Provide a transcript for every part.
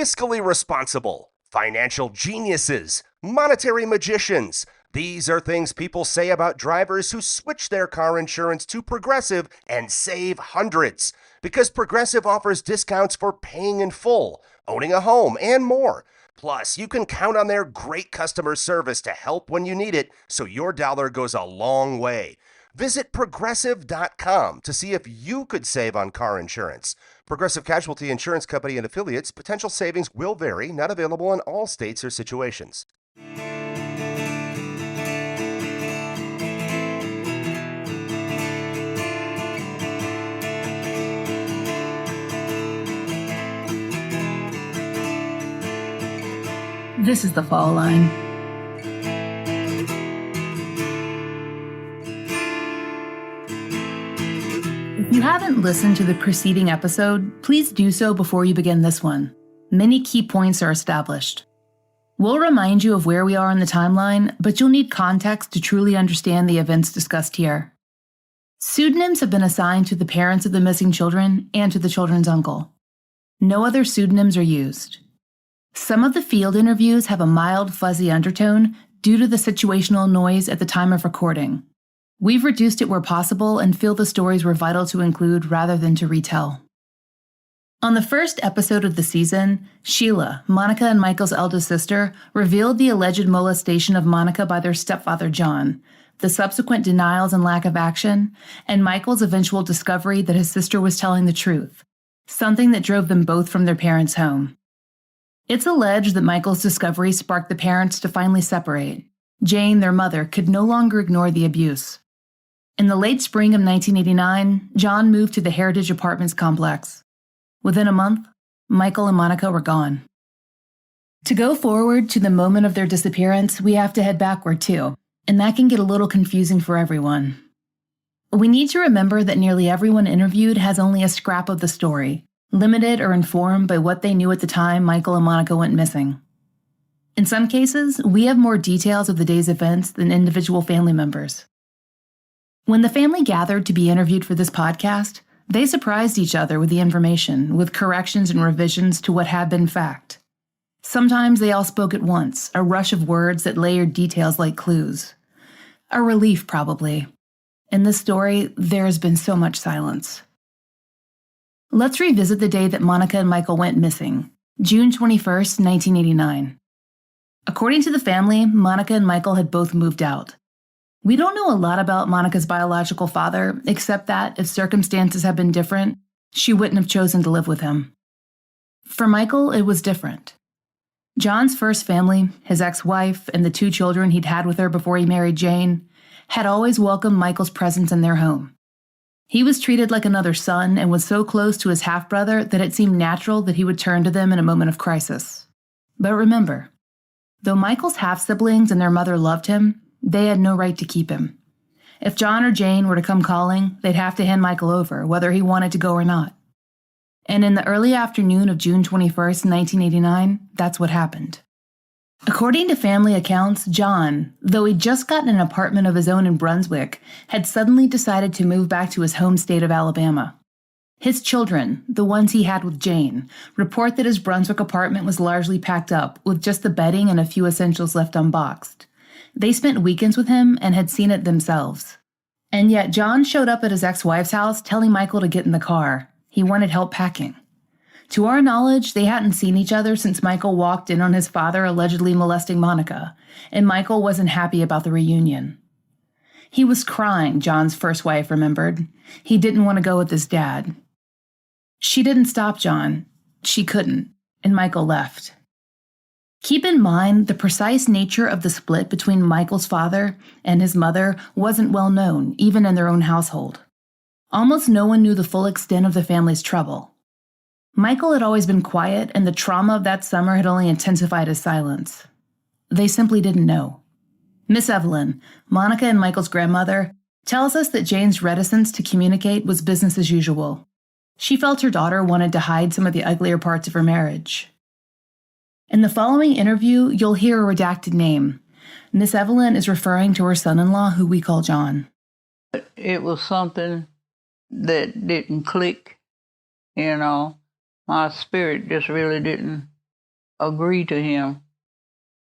fiscally responsible, financial geniuses, monetary magicians. These are things people say about drivers who switch their car insurance to Progressive and save hundreds. Because Progressive offers discounts for paying in full, owning a home, and more. Plus, you can count on their great customer service to help when you need it, so your dollar goes a long way. Visit Progressive.com to see if you could save on car insurance. Progressive Casualty Insurance Company and Affiliates. Potential savings will vary. Not available in all states or situations. This is The Fall Line. If you haven't listened to the preceding episode, please do so before you begin this one. Many key points are established. We'll remind you of where we are in the timeline, but you'll need context to truly understand the events discussed here. Pseudonyms have been assigned to the parents of the missing children and to the children's uncle. No other pseudonyms are used. Some of the field interviews have a mild, fuzzy undertone due to the situational noise at the time of recording. We've reduced it where possible and feel the stories were vital to include rather than to retell. On the first episode of the season, Sheila, Monica and Michael's eldest sister, revealed the alleged molestation of Monica by their stepfather John, the subsequent denials and lack of action, and Michael's eventual discovery that his sister was telling the truth, something that drove them both from their parents' home. It's alleged that Michael's discovery sparked the parents to finally separate. Jane, their mother, could no longer ignore the abuse. In the late spring of 1989, John moved to the Heritage Apartments complex. Within a month, Michael and Monica were gone. To go forward to the moment of their disappearance, we have to head backward too, and that can get a little confusing for everyone. We need to remember that nearly everyone interviewed has only a scrap of the story, limited or informed by what they knew at the time Michael and Monica went missing. In some cases, we have more details of the day's events than individual family members. When the family gathered to be interviewed for this podcast, they surprised each other with the information, with corrections and revisions to what had been fact. Sometimes they all spoke at once, a rush of words that layered details like clues. A relief, probably. In this story, there has been so much silence. Let's revisit the day that Monica and Michael went missing, June 21st, 1989. According to the family, Monica and Michael had both moved out. We don't know a lot about Monica's biological father, except that if circumstances had been different, she wouldn't have chosen to live with him. For Michael, it was different. John's first family, his ex-wife, and the 2 children he'd had with her before he married Jane, had always welcomed Michael's presence in their home. He was treated like another son and was so close to his half-brother that it seemed natural that he would turn to them in a moment of crisis. But remember, though Michael's half-siblings and their mother loved him, they had no right to keep him. If John or Jane were to come calling, they'd have to hand Michael over, whether he wanted to go or not. And in the early afternoon of June 21st, 1989, that's what happened. According to family accounts, John, though he'd just gotten an apartment of his own in Brunswick, had suddenly decided to move back to his home state of Alabama. His children, the ones he had with Jane, report that his Brunswick apartment was largely packed up, with just the bedding and a few essentials left unboxed. They spent weekends with him and had seen it themselves. And yet John showed up at his ex-wife's house telling Michael to get in the car. He wanted help packing. To our knowledge, they hadn't seen each other since Michael walked in on his father allegedly molesting Monica, and Michael wasn't happy about the reunion. He was crying, John's first wife remembered. He didn't want to go with his dad. She didn't stop John. She couldn't, and Michael left. Keep in mind, the precise nature of the split between Michael's father and his mother wasn't well known, even in their own household. Almost no one knew the full extent of the family's trouble. Michael had always been quiet, and the trauma of that summer had only intensified his silence. They simply didn't know. Miss Evelyn, Monica and Michael's grandmother, tells us that Jane's reticence to communicate was business as usual. She felt her daughter wanted to hide some of the uglier parts of her marriage. In the following interview, you'll hear a redacted name. Miss Evelyn is referring to her son-in-law, who we call John. It was something that didn't click, My spirit just really didn't agree to him.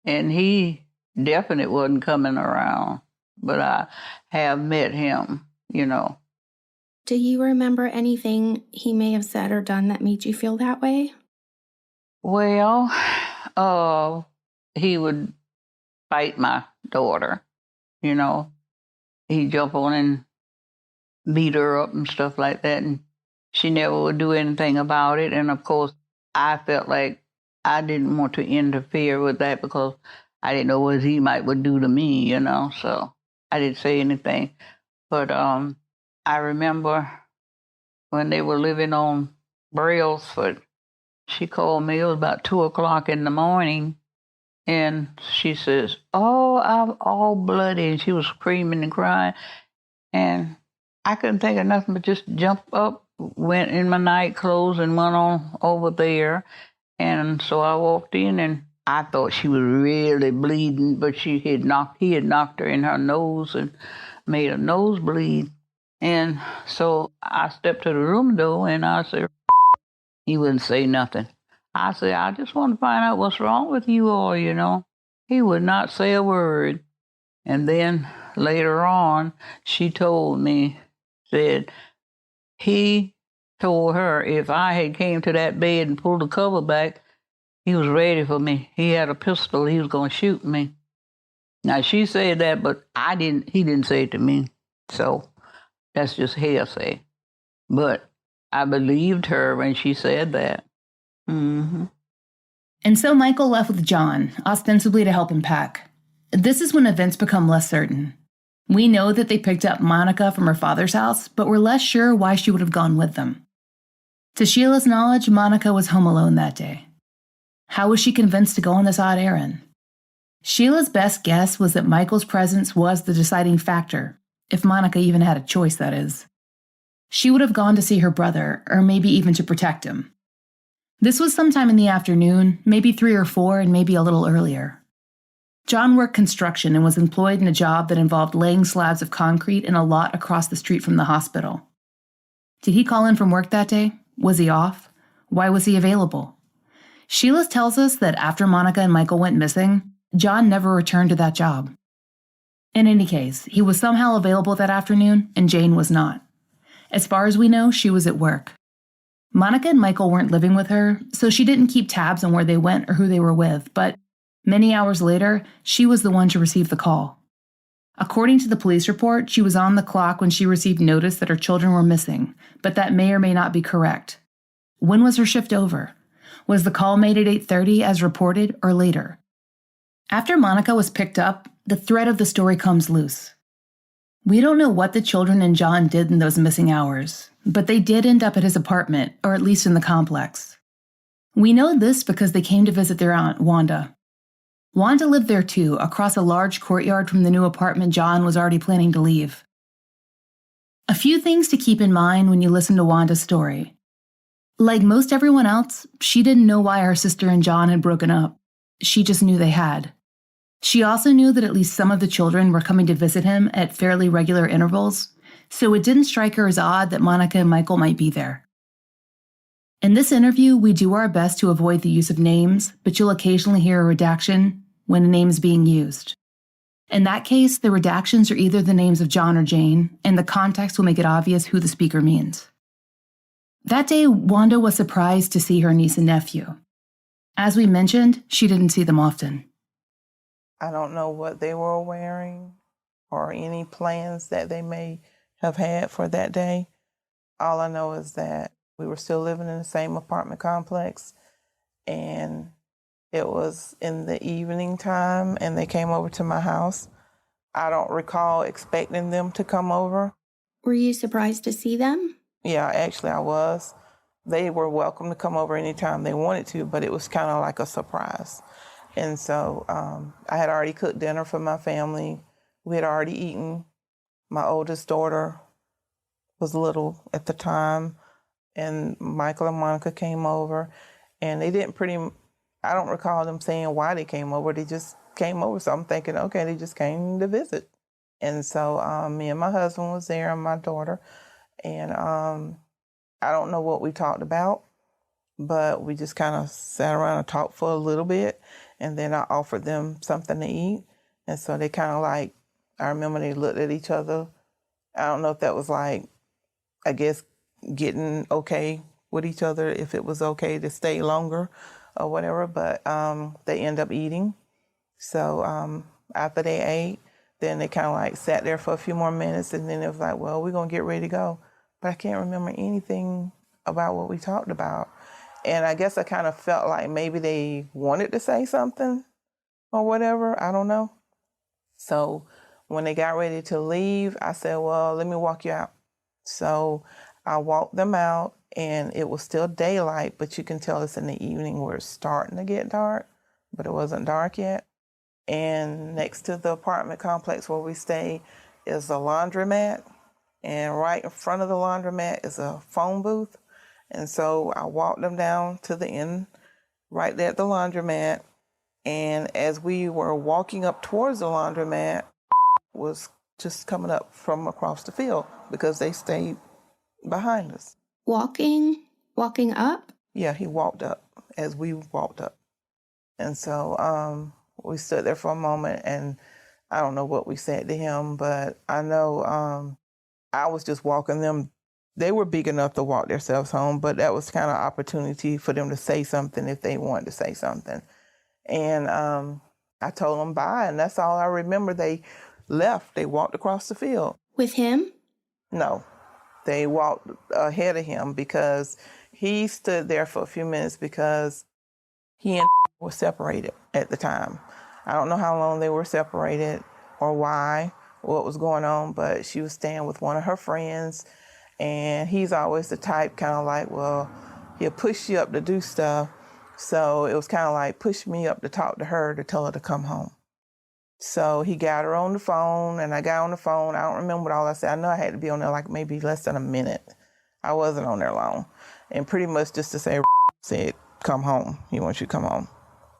And he definitely wasn't coming around. But I have met him, you know. Do you remember anything he may have said or done that made you feel that way? Well, he would fight my daughter, you know. He'd jump on and beat her up and stuff like that. And she never would do anything about it. And of course, I felt like I didn't want to interfere with that because I didn't know what he would do to me, you know. So I didn't say anything. But I remember when they were living on Brailsford, she called me. It was about 2:00 in the morning. And she says, "Oh, I'm all bloody." And she was screaming and crying. And I couldn't think of nothing but just jump up, went in my night clothes and went on over there. And so I walked in and I thought she was really bleeding, but he had knocked her in her nose and made her nose bleed. And so I stepped to the room door and I said, he wouldn't say nothing. I said, "I just want to find out what's wrong with you all, you know." He would not say a word. And then later on, she told me, said, he told her if I had came to that bed and pulled the cover back, he was ready for me. He had a pistol. He was going to shoot me. Now, she said that, but he didn't say it to me. So that's just hearsay. But I believed her when she said that. Mm-hmm. And so Michael left with John, ostensibly to help him pack. This is when events become less certain. We know that they picked up Monica from her father's house, but we're less sure why she would have gone with them. To Sheila's knowledge, Monica was home alone that day. How was she convinced to go on this odd errand? Sheila's best guess was that Michael's presence was the deciding factor, if Monica even had a choice, that is. She would have gone to see her brother, or maybe even to protect him. This was sometime in the afternoon, maybe 3 or 4, and maybe a little earlier. John worked construction and was employed in a job that involved laying slabs of concrete in a lot across the street from the hospital. Did he call in from work that day? Was he off? Why was he available? Sheila tells us that after Monica and Michael went missing, John never returned to that job. In any case, he was somehow available that afternoon, and Jane was not. As far as we know, she was at work. Monica and Michael weren't living with her, so she didn't keep tabs on where they went or who they were with, but many hours later, she was the one to receive the call. According to the police report, she was on the clock when she received notice that her children were missing, but that may or may not be correct. When was her shift over? Was the call made at 8:30 as reported, or later? After Monica was picked up, the thread of the story comes loose. We don't know what the children and John did in those missing hours, but they did end up at his apartment, or at least in the complex. We know this because they came to visit their aunt, Wanda. Wanda lived there too, across a large courtyard from the new apartment John was already planning to leave. A few things to keep in mind when you listen to Wanda's story. Like most everyone else, she didn't know why her sister and John had broken up. She just knew they had. She also knew that at least some of the children were coming to visit him at fairly regular intervals, so it didn't strike her as odd that Monica and Michael might be there. In this interview, we do our best to avoid the use of names, but you'll occasionally hear a redaction when a name is being used. In that case, the redactions are either the names of John or Jane, and the context will make it obvious who the speaker means. That day, Wanda was surprised to see her niece and nephew. As we mentioned, she didn't see them often. I don't know what they were wearing or any plans that they may have had for that day. All I know is that we were still living in the same apartment complex, and it was in the evening time, and they came over to my house. I don't recall expecting them to come over. Were you surprised to see them? Yeah, actually I was. They were welcome to come over anytime they wanted to, but it was kind of like a surprise. And so I had already cooked dinner for my family. We had already eaten. My oldest daughter was little at the time, and Michael and Monica came over, and they didn't I don't recall them saying why they came over. They just came over, so I'm thinking, okay, they just came to visit. And so me and my husband was there and my daughter, and I don't know what we talked about. but we just kind of sat around and talked for a little bit, and then I offered them something to eat, and so they kind of like, I remember they looked at each other. I don't know if that was like, I guess, getting okay with each other, if it was okay to stay longer or whatever, but they end up eating. So after they ate, then they kind of like sat there for a few more minutes, and then it was like, well, we're going to get ready to go. But I can't remember anything about what we talked about. And I guess I kind of felt like maybe they wanted to say something or whatever. I don't know. So when they got ready to leave, I said, well, let me walk you out. So I walked them out, and it was still daylight, but you can tell it's in the evening where it's starting to get dark, but it wasn't dark yet. And next to the apartment complex where we stay is a laundromat, and right in front of the laundromat is a phone booth. And so I walked them down to the end, right there at the laundromat. And as we were walking up towards the laundromat, was just coming up from across the field because they stayed behind us. Walking up? Yeah, he walked up as we walked up. And so we stood there for a moment, and I don't know what we said to him, but I know I was just walking them. They were big enough to walk themselves home, but that was kind of opportunity for them to say something if they wanted to say something. And I told them bye, and that's all I remember. They left. They walked across the field. With him? No, they walked ahead of him because he stood there for a few minutes because he and were separated at the time. I don't know how long they were separated or why, what was going on, but she was staying with one of her friends, and he's always the type kind of like, well, he'll push you up to do stuff. So it was kind of like push me up to talk to her to tell her to come home. So he got her on the phone, and I got on the phone. I don't remember what all I said. I know I had to be on there like maybe less than a minute. I wasn't on there long. And pretty much just to say, said, come home. He wants you to come home.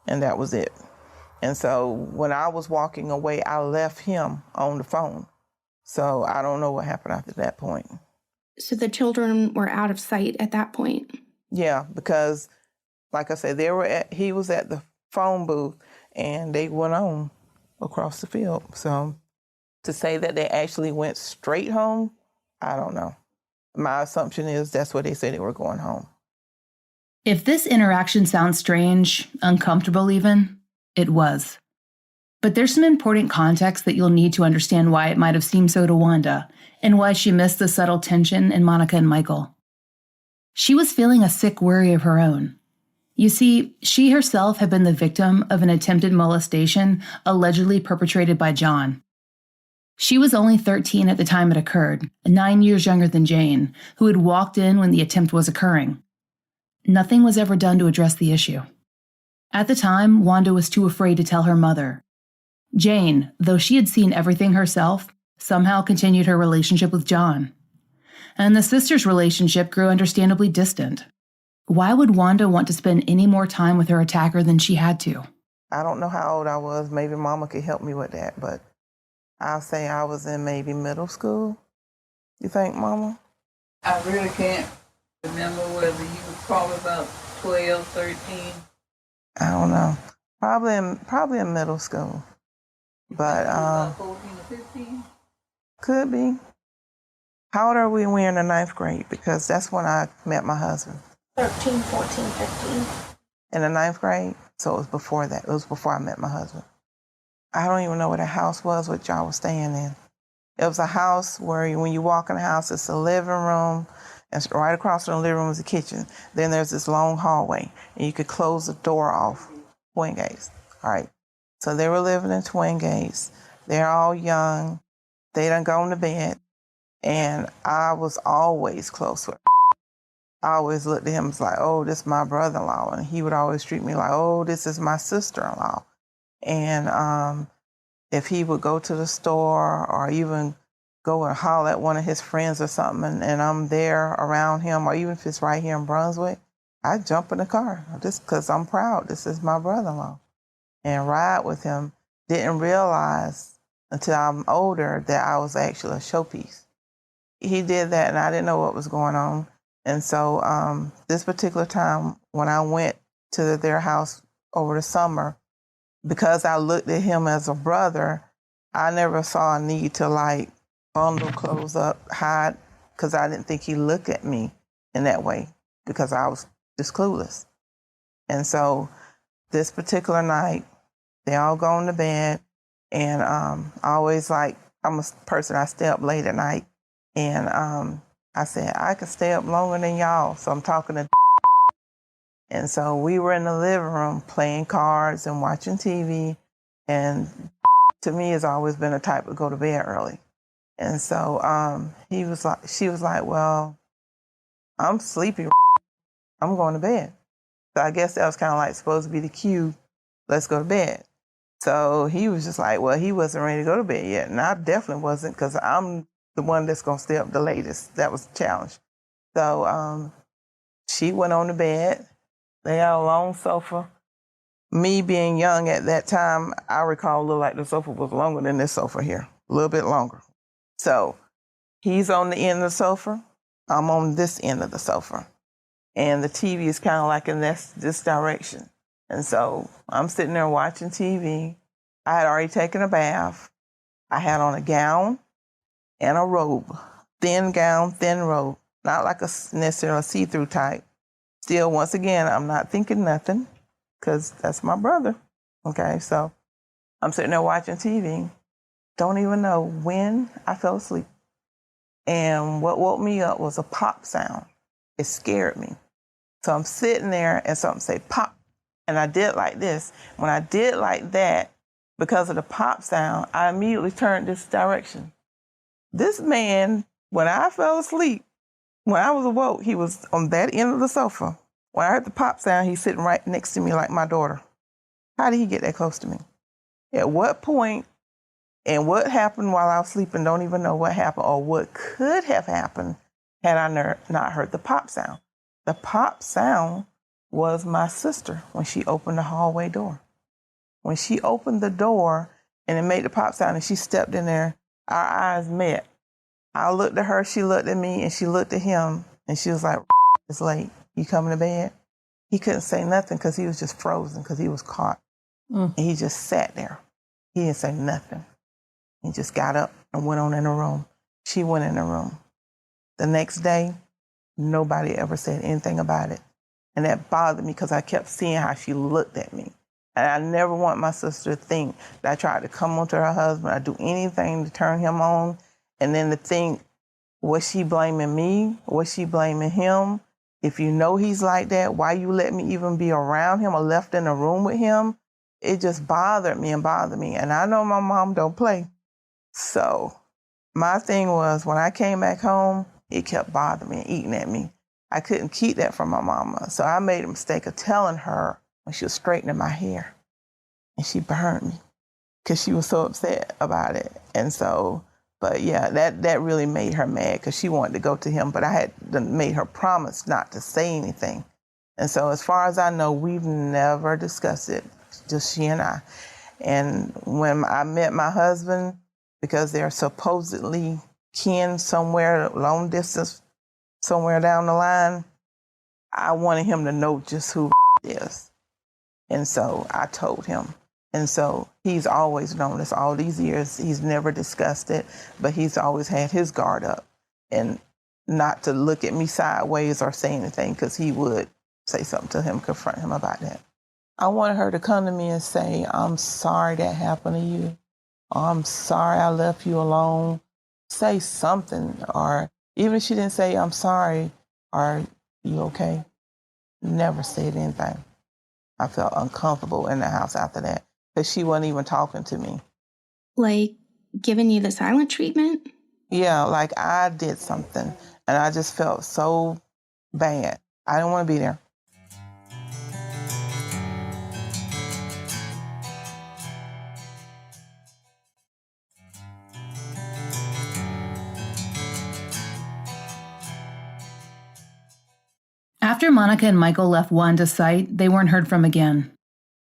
And that was it. And so when I was walking away, I left him on the phone. So I don't know what happened after that point. So the children were out of sight at that point? Yeah, because like I said, he was at the phone booth, and they went on across the field. So to say that they actually went straight home, I don't know. My assumption is that's where they said they were going home. If this interaction sounds strange, uncomfortable even, it was. But there's some important context that you'll need to understand why it might have seemed so to Wanda, and why she missed the subtle tension in Monica and Michael. She was feeling a sick worry of her own. You see, she herself had been the victim of an attempted molestation allegedly perpetrated by John. She was only 13 at the time it occurred, 9 years younger than Jane, who had walked in when the attempt was occurring. Nothing was ever done to address the issue. At the time, Wanda was too afraid to tell her mother. Jane, though she had seen everything herself, somehow continued her relationship with John. And the sisters' relationship grew understandably distant. Why would Wanda want to spend any more time with her attacker than she had to? I don't know how old I was. Maybe Mama could help me with that, but I'll say I was in maybe middle school. You think, Mama? I really can't remember whether you were probably about 12, 13. I don't know. Probably in middle school. But About 14 or 15? could be. How old are we when we were in the 9th grade? Because that's when I met my husband. 13, 14, 15. In the 9th grade? So it was before that. It was before I met my husband. I don't even know what the house was, what y'all was staying in. It was a house where when you walk in the house, it's a living room, and right across from the living room is the kitchen. Then there's this long hallway, and you could close the door off. Twin Gates. All right. So they were living in Twin Gates. They're all young. They done gone to bed. And I was always close with her. I always looked at him as like, oh, this is my brother-in-law. And he would always treat me like, oh, this is my sister-in-law. And if he would go to the store or even go and holler at one of his friends or something, and I'm there around him, or even if it's right here in Brunswick, I'd jump in the car just because I'm proud. This is my brother-in-law. And ride with him. Didn't realize until I'm older that I was actually a showpiece. He did that, and I didn't know what was going on. And so this particular time, when I went to their house over the summer, because I looked at him as a brother, I never saw a need to like bundle clothes up, hide, because I didn't think he looked at me in that way because I was just clueless. And so this particular night, they all gone to bed, and I always like, I'm a person, I stay up late at night, and I said, I could stay up longer than y'all, so I'm talking to and so we were in the living room playing cards and watching TV, and to me has always been a type to go to bed early. And so she was like, well, I'm sleepy, I'm going to bed. So I guess that was kind of like supposed to be the cue, let's go to bed. So he was just like, well, he wasn't ready to go to bed yet. And I definitely wasn't, because I'm the one that's going to stay up the latest. That was the challenge. So she went on to bed. They had a long sofa. Me being young at that time, I recall looked like the sofa was longer than this sofa here, a little bit longer. So he's on the end of the sofa. I'm on this end of the sofa. And the TV is kind of like in this direction. And so I'm sitting there watching TV. I had already taken a bath. I had on a gown and a robe, thin gown, thin robe, not like a necessarily see-through type. Still, once again, I'm not thinking nothing because that's my brother. Okay, so I'm sitting there watching TV. Don't even know when I fell asleep. And what woke me up was a pop sound. It scared me. So I'm sitting there and something say pop. And I did like this. When I did like that, because of the pop sound, I immediately turned this direction. This man, when I fell asleep, when I was awoke, he was on that end of the sofa. When I heard the pop sound, he's sitting right next to me like my daughter. How did he get that close to me? At what point and what happened while I was sleeping, don't even know what happened or what could have happened had I not heard the pop sound. The pop sound was my sister when she opened the hallway door. When she opened the door and it made the pop sound and she stepped in there, our eyes met. I looked at her, she looked at me, and she looked at him, and she was like, it's late. You coming to bed? He couldn't say nothing because he was just frozen because he was caught. And he just sat there. He didn't say nothing. He just got up and went on in the room. She went in the room. The next day, nobody ever said anything about it. And that bothered me because I kept seeing how she looked at me. And I never want my sister to think that I tried to come onto her husband or do anything to turn him on. And then to think, was she blaming me? Was she blaming him? If you know he's like that, why you let me even be around him or left in a room with him? It just bothered me and bothered me. And I know my mom don't play. So my thing was, when I came back home, it kept bothering me and eating at me. I couldn't keep that from my mama. So I made a mistake of telling her when she was straightening my hair. And she burned me because she was so upset about it. And so, but yeah, that really made her mad because she wanted to go to him. But I had made her promise not to say anything. And so as far as I know, we've never discussed it, just she and I. And when I met my husband, because they're supposedly kin somewhere, long distance, somewhere down the line, I wanted him to know just who is. And so I told him. And so he's always known this all these years. He's never discussed it, but he's always had his guard up and not to look at me sideways or say anything, because he would say something to him, confront him about that. I wanted her to come to me and say, I'm sorry that happened to you. Or, I'm sorry I left you alone. Say something. Or even if she didn't say, I'm sorry, are you okay? Never said anything. I felt uncomfortable in the house after that because she wasn't even talking to me. Like giving you the silent treatment? Yeah, like I did something and I just felt so bad. I didn't want to be there. After Monica and Michael left Wanda's site, they weren't heard from again.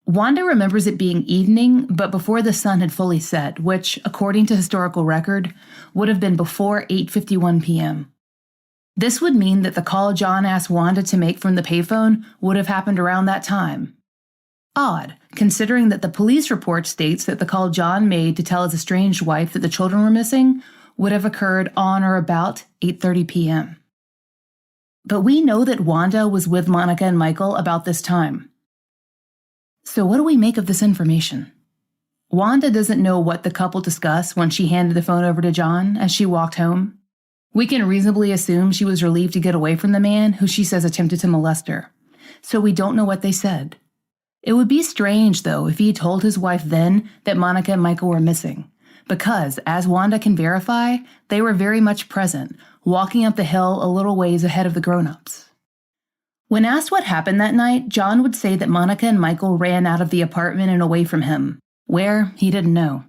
Wanda remembers it being evening, but before the sun had fully set, which, according to historical record, would have been before 8:51 p.m. This would mean that the call John asked Wanda to make from the payphone would have happened around that time. Odd, considering that the police report states that the call John made to tell his estranged wife that the children were missing would have occurred on or about 8:30 p.m. But we know that Wanda was with Monica and Michael about this time. So what do we make of this information? Wanda doesn't know what the couple discussed when she handed the phone over to John as she walked home. We can reasonably assume she was relieved to get away from the man who she says attempted to molest her. So we don't know what they said. It would be strange, though, if he told his wife then that Monica and Michael were missing, because, as Wanda can verify, they were very much present, walking up the hill a little ways ahead of the grown-ups. When asked what happened that night, John would say that Monica and Michael ran out of the apartment and away from him. Where, he didn't know.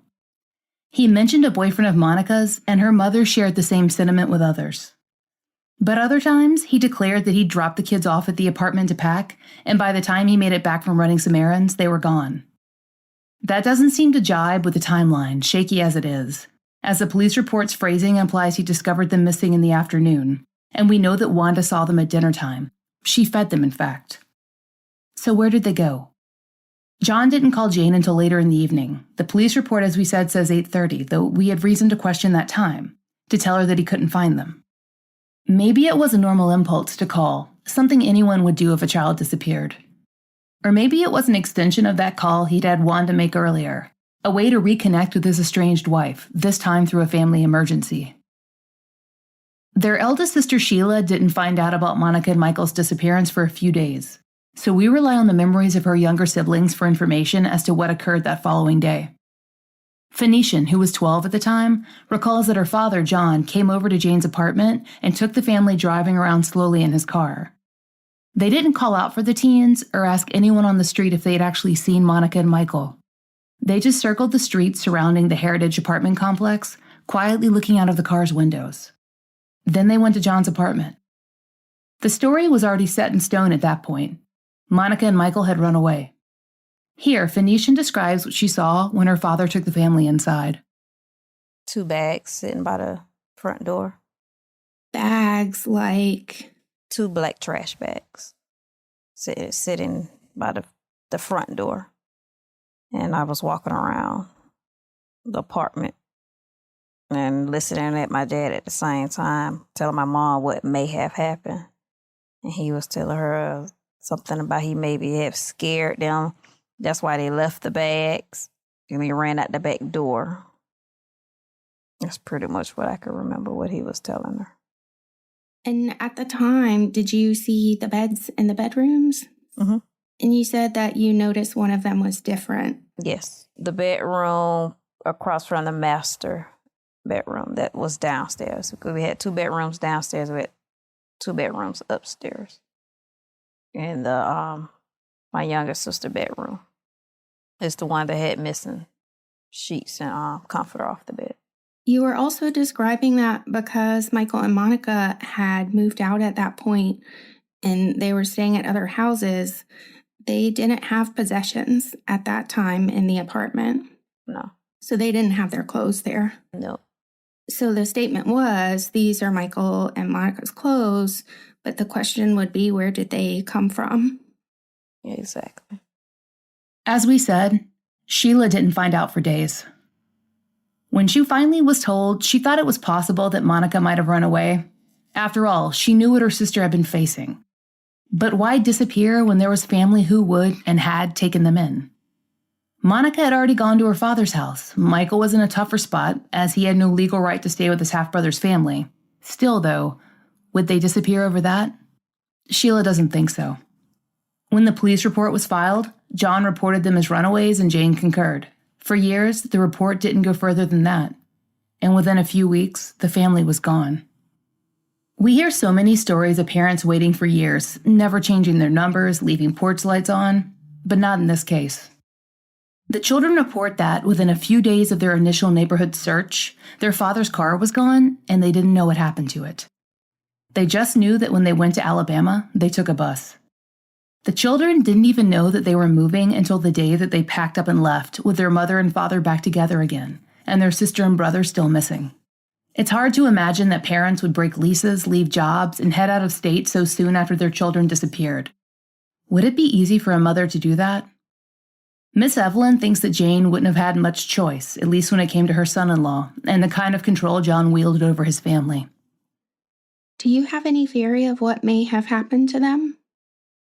He mentioned a boyfriend of Monica's, and her mother shared the same sentiment with others. But other times, he declared that he'd dropped the kids off at the apartment to pack, and by the time he made it back from running some errands, they were gone. That doesn't seem to jibe with the timeline, shaky as it is, as the police report's phrasing implies he discovered them missing in the afternoon, and we know that Wanda saw them at dinner time. She fed them, in fact. So where did they go? John didn't call Jane until later in the evening. The police report, as we said, says 8:30, though we had reason to question that time, to tell her that he couldn't find them. Maybe it was a normal impulse to call, something anyone would do if a child disappeared. Or maybe it was an extension of that call he'd had Wanda make earlier, a way to reconnect with his estranged wife, this time through a family emergency. Their eldest sister Sheila didn't find out about Monica and Michael's disappearance for a few days, so we rely on the memories of her younger siblings for information as to what occurred that following day. Phoenician, who was 12 at the time, recalls that her father, John, came over to Jane's apartment and took the family driving around slowly in his car. They didn't call out for the teens or ask anyone on the street if they'd actually seen Monica and Michael. They just circled the streets surrounding the Heritage apartment complex, quietly looking out of the car's windows. Then they went to John's apartment. The story was already set in stone at that point. Monica and Michael had run away. Here, Phoenician describes what she saw when her father took the family inside. 2 bags sitting by the front door. Bags like... 2 black trash bags sitting by the front door. And I was walking around the apartment and listening at my dad at the same time, telling my mom what may have happened. And he was telling her something about he maybe have scared them. That's why they left the bags and they ran out the back door. That's pretty much what I could remember what he was telling her. And at the time, did you see the beds in the bedrooms? Mm-hmm. And you said that you noticed one of them was different. Yes. The bedroom across from the master bedroom that was downstairs. Because we had 2 bedrooms downstairs. We had 2 bedrooms upstairs. And my younger sister bedroom is the one that had missing sheets and comforter off the bed. You were also describing that because Michael and Monica had moved out at that point and they were staying at other houses. They didn't have possessions at that time in the apartment. No. So they didn't have their clothes there. No. So the statement was, these are Michael and Monica's clothes, but the question would be, where did they come from? Yeah, exactly. As we said, Sheila didn't find out for days. When she finally was told, she thought it was possible that Monica might have run away. After all, she knew what her sister had been facing. But why disappear when there was family who would and had taken them in? Monica had already gone to her father's house. Michael was in a tougher spot, as he had no legal right to stay with his half-brother's family. Still, though, would they disappear over that? Sheila doesn't think so. When the police report was filed, John reported them as runaways and Jane concurred. For years, the report didn't go further than that. And within a few weeks, the family was gone. We hear so many stories of parents waiting for years, never changing their numbers, leaving porch lights on, but not in this case. The children report that within a few days of their initial neighborhood search, their father's car was gone and they didn't know what happened to it. They just knew that when they went to Alabama, they took a bus. The children didn't even know that they were moving until the day that they packed up and left, with their mother and father back together again, and their sister and brother still missing. It's hard to imagine that parents would break leases, leave jobs, and head out of state so soon after their children disappeared. Would it be easy for a mother to do that? Miss Evelyn thinks that Jane wouldn't have had much choice, at least when it came to her son-in-law, and the kind of control John wielded over his family. Do you have any theory of what may have happened to them?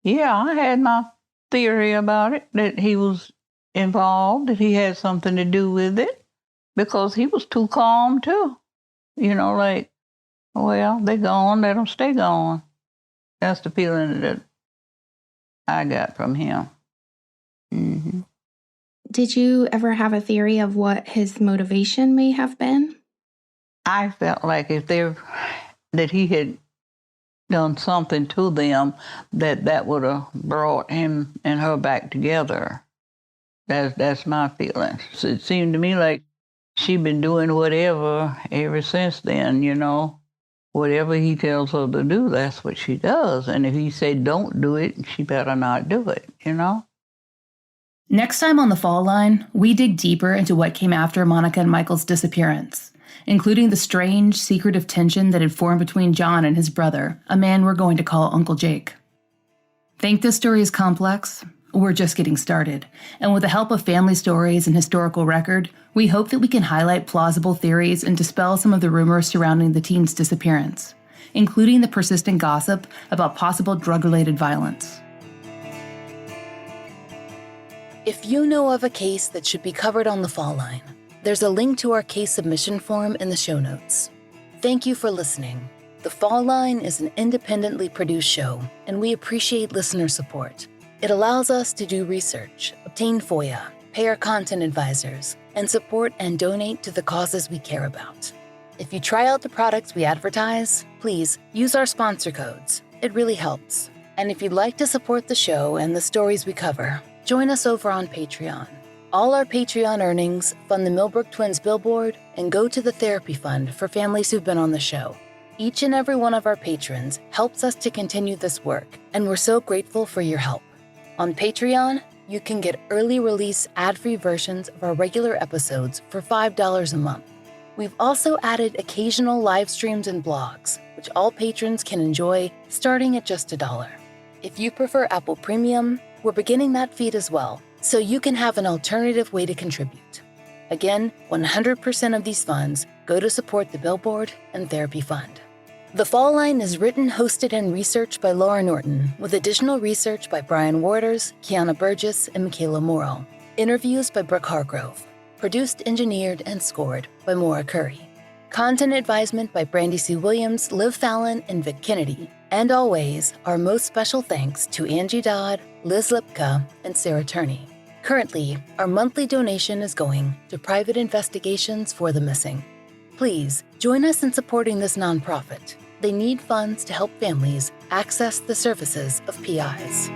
Yeah, I had my theory about it, that he was involved, that he had something to do with it, because he was too calm, too. Like, well, they're gone, let them stay gone. That's the feeling that I got from him. Mm-hmm. Did you ever have a theory of what his motivation may have been? I felt like that he had done something to them that would have brought him and her back together. That's my feeling. So it seemed to me like she'd been doing whatever ever since then, Whatever he tells her to do, that's what she does. And if he said don't do it, she better not do it, Next time on The Fall Line, we dig deeper into what came after Monica and Michael's disappearance, including the strange, secretive tension that had formed between John and his brother, a man we're going to call Uncle Jake. Think this story is complex? We're just getting started, and with the help of family stories and historical record, we hope that we can highlight plausible theories and dispel some of the rumors surrounding the teen's disappearance, including the persistent gossip about possible drug-related violence. If you know of a case that should be covered on The Fall Line, there's a link to our case submission form in the show notes. Thank you for listening. The Fall Line is an independently produced show, and we appreciate listener support. It allows us to do research, obtain FOIA, pay our content advisors, and support and donate to the causes we care about. If you try out the products we advertise, please use our sponsor codes. It really helps. And if you'd like to support the show and the stories we cover, join us over on Patreon. All our Patreon earnings fund the Millbrook Twins billboard and go to the therapy fund for families who've been on the show. Each and every one of our patrons helps us to continue this work, and we're so grateful for your help. On Patreon, you can get early release ad-free versions of our regular episodes for $5 a month. We've also added occasional live streams and blogs, which all patrons can enjoy starting at just $1. If you prefer Apple Premium, we're beginning that feed as well, so you can have an alternative way to contribute. Again, 100% of these funds go to support the billboard and therapy fund. The Fall Line is written, hosted, and researched by Laura Norton, with additional research by Brian Waters, Kiana Burgess, and Michaela Morrow. Interviews by Brooke Hargrove. Produced, engineered, and scored by Maura Curry. Content advisement by Brandy C. Williams, Liv Fallon, and Vic Kennedy. And always, our most special thanks to Angie Dodd, Liz Lipka, and Sarah Turney. Currently, our monthly donation is going to private investigations for the missing. Please join us in supporting this nonprofit. They need funds to help families access the services of PIs.